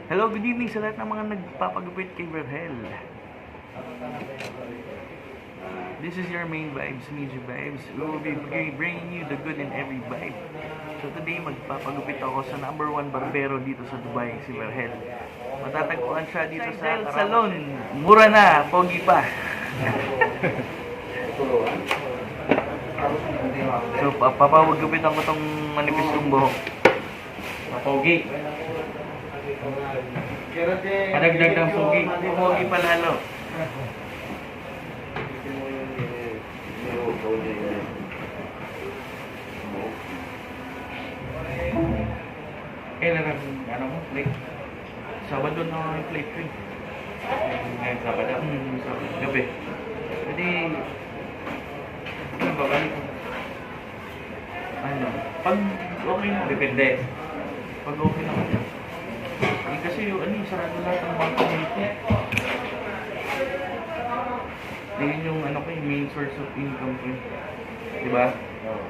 Hello, good evening sa lahat ng mga nagpapagupit kay Verhel. This is your main vibes, Media Vibes. We will be bringing you the good in every vibe. So today, magpapagupit ako sa #1 barbero dito sa Dubai, si Verhel. Matatagpuan siya dito sa salon. Mura na, pogi pa. So, papagupitan ko tong manipis kong buhok. Mapogi. Padagdag ng pogi. Pogi pa lalo. Kailan ang plate? Sabado na yung plate ko eh. Ngayon Sabado? Gabi. Pwede, ano ba, balik ko? Ano? Pag okay na. Depende. Pag okay na kasi. Eh, kasi yung sarado lahat ang mga community. Yan yung ano ko, yung main source of income ko. Diba? Oo.